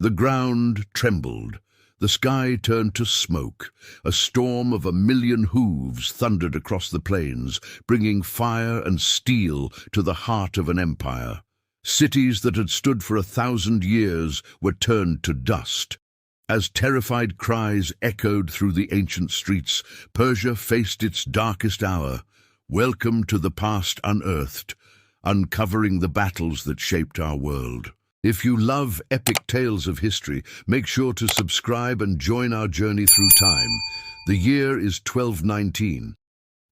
The ground trembled. The sky turned to smoke. A storm of 1,000,000 hooves thundered across the plains, bringing fire and steel to the heart of an empire. Cities that had stood for 1,000 years were turned to dust. As terrified cries echoed through the ancient streets, Persia faced its darkest hour. Welcome to the Past Unearthed, uncovering the battles that shaped our world. If you love epic tales of history, make sure to subscribe and join our journey through time. The year is 1219.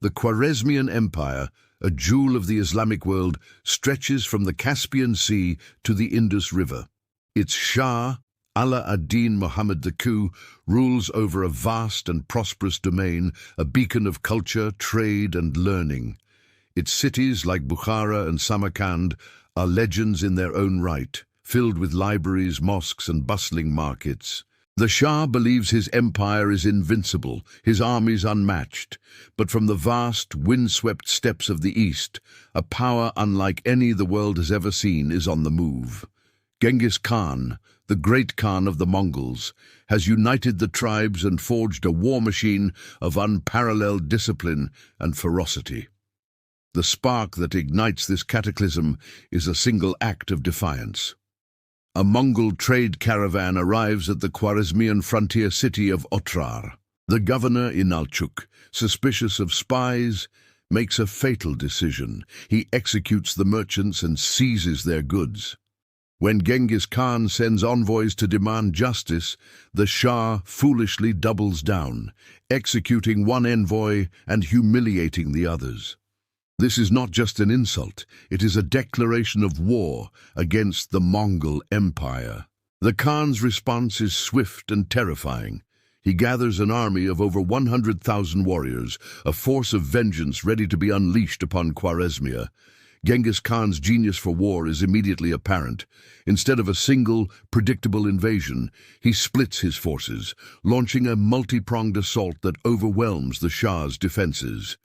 The Khwarezmian Empire, a jewel of the Islamic world, stretches from the Caspian Sea to the Indus River. Its Shah, Ala ad-Din Muhammad II, rules over a vast and prosperous domain, a beacon of culture, trade, and learning. Its cities, like Bukhara and Samarkand, are legends in their own right, filled with libraries, mosques, and bustling markets. The Shah believes his empire is invincible, his armies unmatched. But from the vast, windswept steppes of the east, a power unlike any the world has ever seen is on the move. Genghis Khan, the great Khan of the Mongols, has united the tribes and forged a war machine of unparalleled discipline and ferocity. The spark that ignites this cataclysm is a single act of defiance. A Mongol trade caravan arrives at the Khwarezmian frontier city of Otrar. The governor, Inalchuk, suspicious of spies, makes a fatal decision. He executes the merchants and seizes their goods. When Genghis Khan sends envoys to demand justice, the Shah foolishly doubles down, executing one envoy and humiliating the others. This is not just an insult, it is a declaration of war against the Mongol Empire. The Khan's response is swift and terrifying. He gathers an army of over 100,000 warriors, a force of vengeance ready to be unleashed upon Khwarezmia. Genghis Khan's genius for war is immediately apparent. Instead of a single, predictable invasion, he splits his forces, launching a multi-pronged assault that overwhelms the Shah's defenses.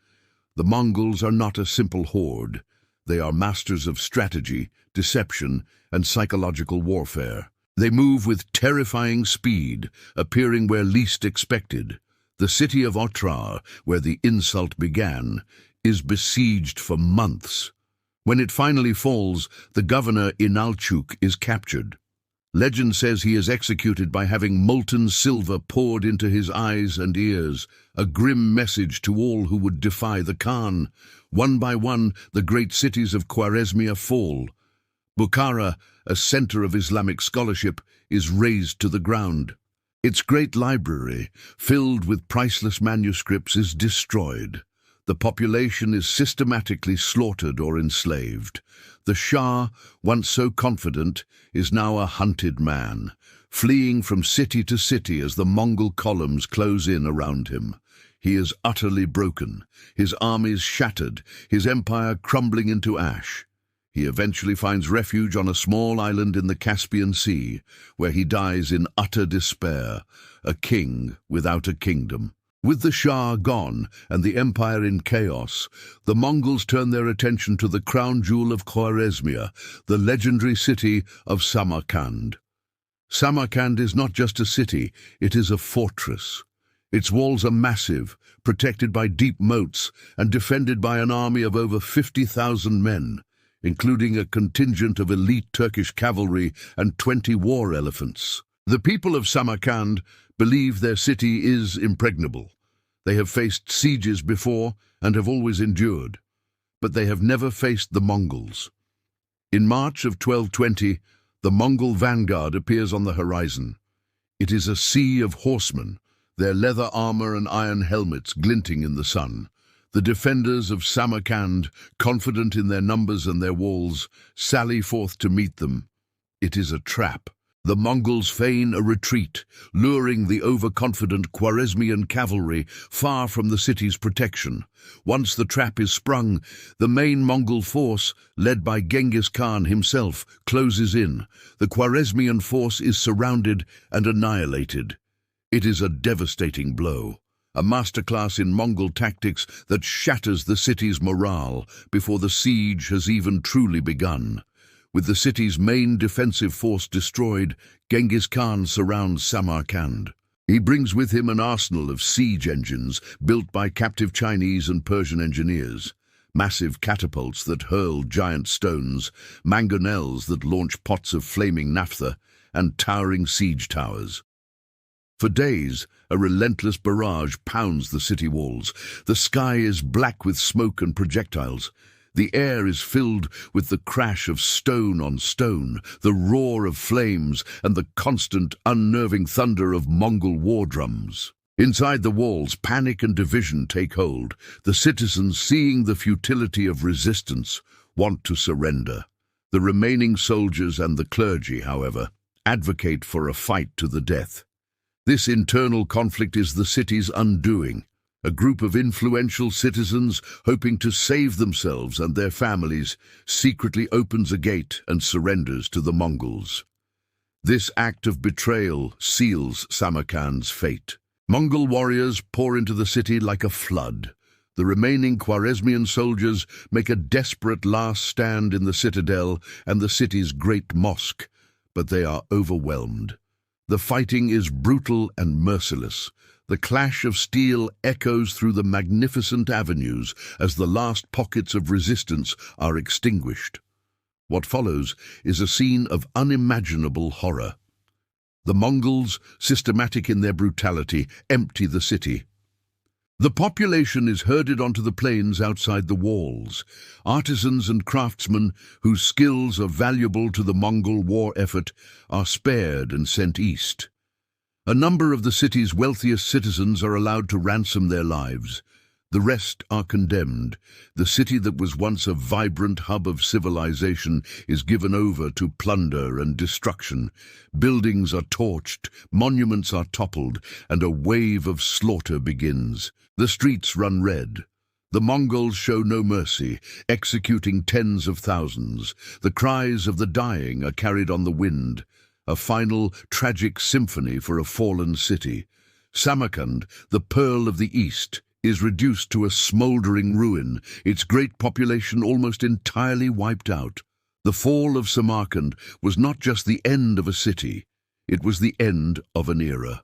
The Mongols are not a simple horde. They are masters of strategy, deception, and psychological warfare. They move with terrifying speed, appearing where least expected. The city of Otrar, where the insult began, is besieged for months. When it finally falls, the governor Inalchuk is captured. Legend says he is executed by having molten silver poured into his eyes and ears, a grim message to all who would defy the Khan. One by one, the great cities of Khwarezmia fall. Bukhara, a center of Islamic scholarship, is razed to the ground. Its great library, filled with priceless manuscripts, is destroyed. The population is systematically slaughtered or enslaved. The Shah, once so confident, is now a hunted man, fleeing from city to city as the Mongol columns close in around him. He is utterly broken, his armies shattered, his empire crumbling into ash. He eventually finds refuge on a small island in the Caspian Sea, where he dies in utter despair, a king without a kingdom. With the Shah gone and the empire in chaos, the Mongols turn their attention to the crown jewel of Khwarezmia, the legendary city of Samarkand. Samarkand is not just a city, it is a fortress. Its walls are massive, protected by deep moats, and defended by an army of over 50,000 men, including a contingent of elite Turkish cavalry and 20 war elephants. The people of Samarkand believe their city is impregnable. They have faced sieges before and have always endured, but they have never faced the Mongols. In March of 1220, the Mongol vanguard appears on the horizon. It is a sea of horsemen, their leather armor and iron helmets glinting in the sun. The defenders of Samarkand, confident in their numbers and their walls, sally forth to meet them. It is a trap. The Mongols feign a retreat, luring the overconfident Khwarezmian cavalry far from the city's protection. Once the trap is sprung, the main Mongol force, led by Genghis Khan himself, closes in. The Khwarezmian force is surrounded and annihilated. It is a devastating blow, a masterclass in Mongol tactics that shatters the city's morale before the siege has even truly begun. With the city's main defensive force destroyed, Genghis Khan surrounds Samarkand. He brings with him an arsenal of siege engines built by captive Chinese and Persian engineers, massive catapults that hurl giant stones, mangonels that launch pots of flaming naphtha, and towering siege towers. For days, a relentless barrage pounds the city walls. The sky is black with smoke and projectiles. The air is filled with the crash of stone on stone, the roar of flames, and the constant, unnerving thunder of Mongol war drums. Inside the walls, panic and division take hold. The citizens, seeing the futility of resistance, want to surrender. The remaining soldiers and the clergy, however, advocate for a fight to the death. This internal conflict is the city's undoing. A group of influential citizens, hoping to save themselves and their families, secretly opens a gate and surrenders to the Mongols. This act of betrayal seals Samarkand's fate. Mongol warriors pour into the city like a flood. The remaining Khwarezmian soldiers make a desperate last stand in the citadel and the city's great mosque, but they are overwhelmed. The fighting is brutal and merciless. The clash of steel echoes through the magnificent avenues as the last pockets of resistance are extinguished. What follows is a scene of unimaginable horror. The Mongols, systematic in their brutality, empty the city. The population is herded onto the plains outside the walls. Artisans and craftsmen, whose skills are valuable to the Mongol war effort, are spared and sent east. A number of the city's wealthiest citizens are allowed to ransom their lives. The rest are condemned. The city that was once a vibrant hub of civilization is given over to plunder and destruction. Buildings are torched, monuments are toppled, and a wave of slaughter begins. The streets run red. The Mongols show no mercy, executing tens of thousands. The cries of the dying are carried on the wind. A final, tragic symphony for a fallen city. Samarkand, the pearl of the East, is reduced to a smouldering ruin, its great population almost entirely wiped out. The fall of Samarkand was not just the end of a city, it was the end of an era.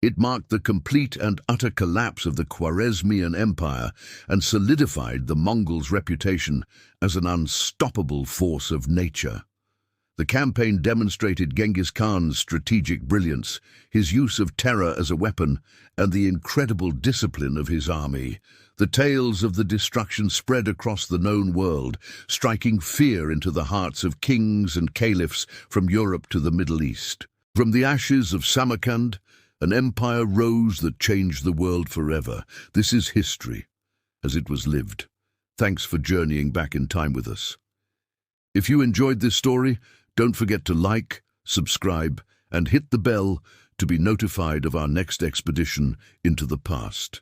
It marked the complete and utter collapse of the Khwarezmian Empire and solidified the Mongols' reputation as an unstoppable force of nature. The campaign demonstrated Genghis Khan's strategic brilliance, his use of terror as a weapon, and the incredible discipline of his army. The tales of the destruction spread across the known world, striking fear into the hearts of kings and caliphs from Europe to the Middle East. From the ashes of Samarkand, an empire rose that changed the world forever. This is history, as it was lived. Thanks for journeying back in time with us. If you enjoyed this story, don't forget to like, subscribe, and hit the bell to be notified of our next expedition into the past.